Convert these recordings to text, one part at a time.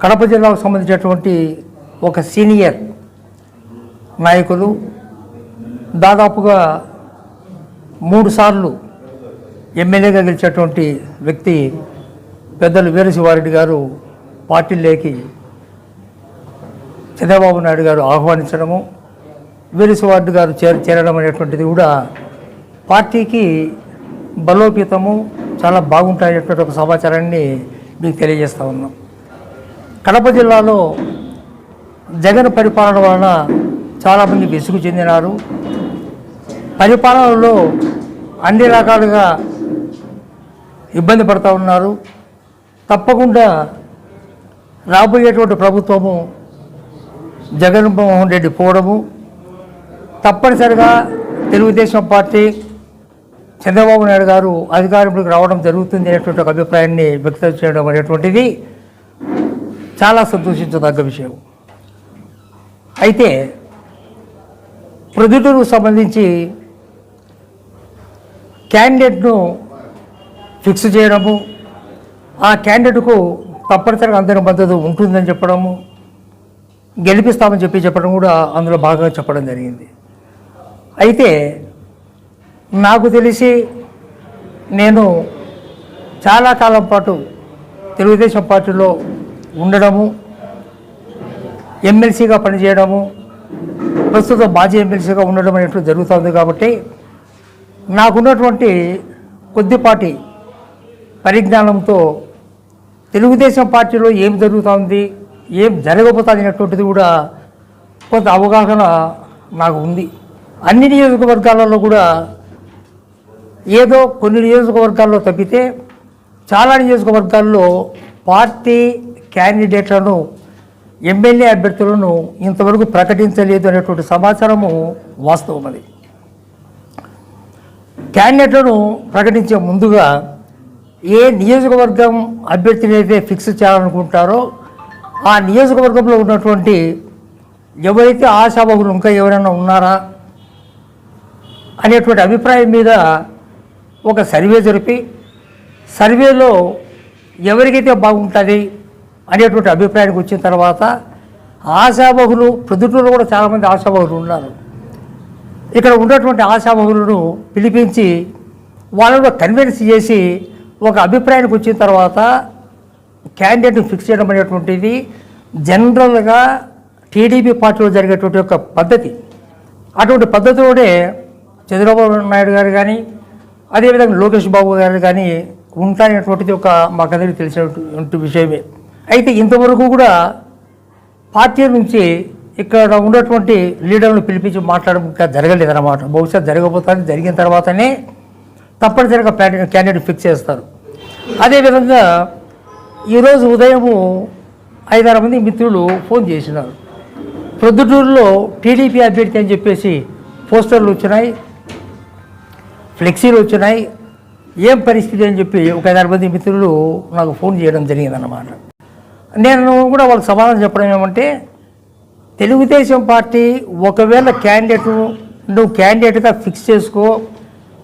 కడప జిల్లాకు సంబంధించినటువంటి ఒక సీనియర్ నాయకులు, దాదాపుగా 3 సార్లు ఎమ్మెల్యేగా గెలిచేటువంటి వ్యక్తి పెద్దలు వీరశివారెడ్డి గారు పార్టీలోకి చంద్రబాబు నాయుడు గారు ఆహ్వానించడము, వీరశివారెడ్డి గారు చేరడం అనేటువంటిది కూడా పార్టీకి బలోపేతము చాలా బాగుంటాయనేటువంటి ఒక సమాచారాన్ని మీకు తెలియజేస్తూ ఉన్నాం. కడప జిల్లాలో జగన్ పరిపాలన వలన చాలామంది విసుగు చెందినారు. పరిపాలనలో అన్ని రకాలుగా ఇబ్బంది పడుతూ ఉన్నారు. తప్పకుండా రాబోయేటువంటి ప్రభుత్వము జగన్మోహన్ రెడ్డి పోవడము, తప్పనిసరిగా తెలుగుదేశం పార్టీ చంద్రబాబు నాయుడు గారు అధికారంలోకి రావడం జరుగుతుంది అనేటువంటి ఒక అభిప్రాయాన్ని వ్యక్తం చేయడం అనేటువంటిది చాలా సంతోషించదగ్గ విషయం. అయితే ప్రొద్దుటూరుకు సంబంధించి క్యాండిడేట్ను ఫిక్స్ చేయడము, ఆ క్యాండిడేట్కు తప్పనిసరిగా అందరి మద్దతు ఉంటుందని చెప్పడము, గెలిపిస్తామని చెప్పడం కూడా అందులో భాగంగా చెప్పడం జరిగింది. అయితే నాకు తెలిసి నేను చాలా కాలం పాటు తెలుగుదేశం పార్టీలో ఉండడము, ఎమ్మెల్సీగా పనిచేయడము, ప్రస్తుతం మాజీ ఎమ్మెల్సీగా ఉండడం అనేటువంటి జరుగుతుంది. కాబట్టి నాకున్నటువంటి కొద్దిపాటి పరిజ్ఞానంతో తెలుగుదేశం పార్టీలో ఏం జరుగుతుంది, ఏం జరగబోతుంది అనేటువంటిది కూడా కొంత అవగాహన నాకు ఉంది. అన్ని నియోజకవర్గాలలో కూడా ఏదో కొన్ని నియోజకవర్గాల్లో తప్పితే చాలా నియోజకవర్గాల్లో పార్టీ క్యాండిడేట్లను, ఎమ్మెల్యే అభ్యర్థులను ఇంతవరకు ప్రకటించలేదు అనేటువంటి సమాచారము వాస్తవం. అది క్యాండిడేట్లను ప్రకటించే ముందుగా ఏ నియోజకవర్గం అభ్యర్థిని అయితే ఫిక్స్ చేయాలనుకుంటారో ఆ నియోజకవర్గంలో ఉన్నటువంటి ఎవరైతే ఆశావహులు ఇంకా ఎవరైనా ఉన్నారా అనేటువంటి అభిప్రాయం మీద ఒక సర్వే జరిపి, సర్వేలో ఎవరికైతే బాగుంటుంది అనేటువంటి అభిప్రాయానికి వచ్చిన తర్వాత ఆశావహులు, ప్రొద్దుటూరులో కూడా చాలామంది ఆశావహులు ఉన్నారు. ఇక్కడ ఉన్నటువంటి ఆశావహులను పిలిపించి వాళ్ళను కన్విన్స్ చేసి ఒక అభిప్రాయానికి వచ్చిన తర్వాత క్యాండిడేట్ని ఫిక్స్ చేయడం అనేటువంటిది జనరల్గా టీడీపీ పార్టీలో జరిగేటువంటి ఒక పద్ధతి. అటువంటి పద్ధతిలోనే చంద్రబాబు నాయుడు గారు కానీ, అదేవిధంగా లోకేష్ బాబు గారు కానీ ఉంటాయనేటువంటిది ఒక మాకందరికీ తెలిసినటువంటి విషయమే. అయితే ఇంతవరకు కూడా పార్టీ నుంచి ఇక్కడ ఉన్నటువంటి లీడర్లను పిలిపించి మాట్లాడడం ఇంకా జరగలేదన్నమాట. బహుశా జరగబోతుంది, జరిగిన తర్వాతనే తప్పనిసరిగా క్యాండిడేట్ ఫిక్స్ చేస్తారు. అదేవిధంగా ఈరోజు ఉదయము 5-6 మంది మిత్రులు ఫోన్ చేసినారు. ప్రొద్దుటూరులో టీడీపీ అభ్యర్థి అని చెప్పేసి పోస్టర్లు వచ్చినాయి, ఫ్లెక్సీలు వచ్చినాయి, ఏం పరిస్థితి అని చెప్పి ఒక 5-6 మంది మిత్రులు నాకు ఫోన్ చేయడం జరిగిందన్నమాట. నేను కూడా వాళ్ళకి సమాధానం చెప్పడం ఏమంటే, తెలుగుదేశం పార్టీ ఒకవేళ నువ్వు క్యాండిడేట్గా ఫిక్స్ చేసుకో,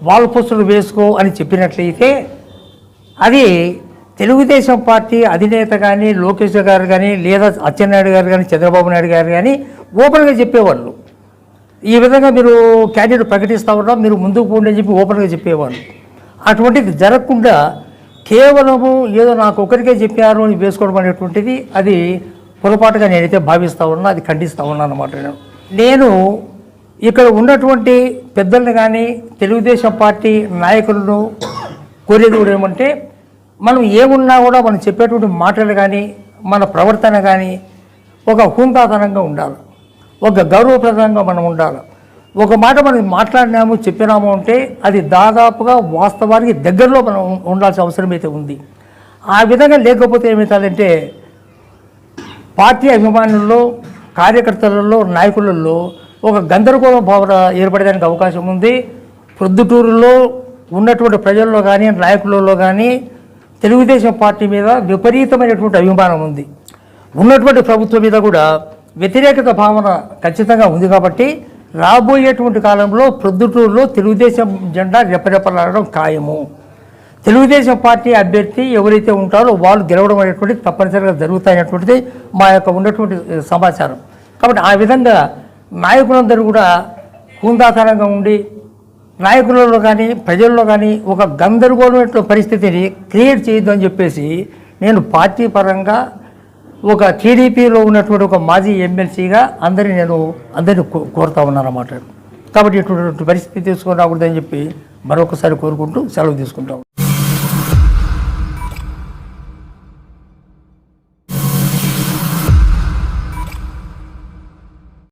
వాళ్ళ పోస్టులు వేసుకో అని చెప్పినట్లయితే అది తెలుగుదేశం పార్టీ అధినేత కానీ, లోకేష్ గారు కానీ, లేదా అచ్చెన్నాయుడు గారు కానీ, చంద్రబాబు నాయుడు గారు కానీ ఓపెన్గా చెప్పేవాళ్ళు. ఈ విధంగా మీరు క్యాండిడేట్ ప్రకటిస్తూ ఉన్నాం, మీరు ముందుకు పోండి అని చెప్పి ఓపెన్గా చెప్పేవాళ్ళు. అటువంటిది జరగకుండా కేవలము ఏదో నాకు ఒకరికే చెప్పారు అని వేసుకోవడం అనేటువంటిది అది పొరపాటుగా నేనైతే భావిస్తూ ఉన్నా, అది ఖండిస్తూ ఉన్నాను అన్నమాట. నేను ఇక్కడ ఉన్నటువంటి పెద్దలను కానీ, తెలుగుదేశం పార్టీ నాయకులను కోరేది కూడా ఏమంటే, మనం ఏమున్నా కూడా మనం చెప్పేటువంటి మాటలు కానీ, మన ప్రవర్తన కానీ ఒక హుందాతనంగా ఉండాలి, ఒక గౌరవప్రదంగా మనం ఉండాలి. ఒక మాట మనం మాట్లాడినాము, చెప్పినాము అంటే అది దాదాపుగా వాస్తవానికి దగ్గరలో మనం ఉండాల్సిన అవసరం అయితే ఉంది. ఆ విధంగా లేకపోతే ఏమవుతుందంటే పార్టీ అభిమానుల్లో, కార్యకర్తలలో, నాయకులలో ఒక గందరగోళ భావన ఏర్పడడానికి అవకాశం ఉంది. ప్రొద్దుటూరులో ఉన్నటువంటి ప్రజల్లో కానీ, నాయకులలో కానీ తెలుగుదేశం పార్టీ మీద విపరీతమైనటువంటి అభిమానం ఉంది. ఉన్నటువంటి ప్రభుత్వం మీద కూడా వ్యతిరేకత భావన ఖచ్చితంగా ఉంది. కాబట్టి రాబోయేటువంటి కాలంలో ప్రొద్దుటూరులో తెలుగుదేశం జెండా రెపరెపలాడడం ఖాయము. తెలుగుదేశం పార్టీ అభ్యర్థి ఎవరైతే ఉంటారో వాళ్ళు గెలవడం అనేటువంటిది తప్పనిసరిగా జరుగుతాయనేటువంటిది మా యొక్క ఉన్నటువంటి సమాచారం. కాబట్టి ఆ విధంగా నాయకులందరూ కూడా హుందాతనంగా ఉండి నాయకులలో కానీ ప్రజల్లో కానీ ఒక గందరగోళమైన పరిస్థితిని క్రియేట్ చేయొద్దు అని చెప్పేసి నేను పార్టీ పరంగా ఒక టీడీపీలో ఉన్నటువంటి ఒక మాజీ ఎమ్మెల్సీగా అందరినీ కోరుతా ఉన్నాను అన్నమాట. కాబట్టి ఇటువంటి పరిస్థితి తీసుకొని రాకూడదని చెప్పి మరొకసారి కోరుకుంటూ సెలవు తీసుకుంటాం.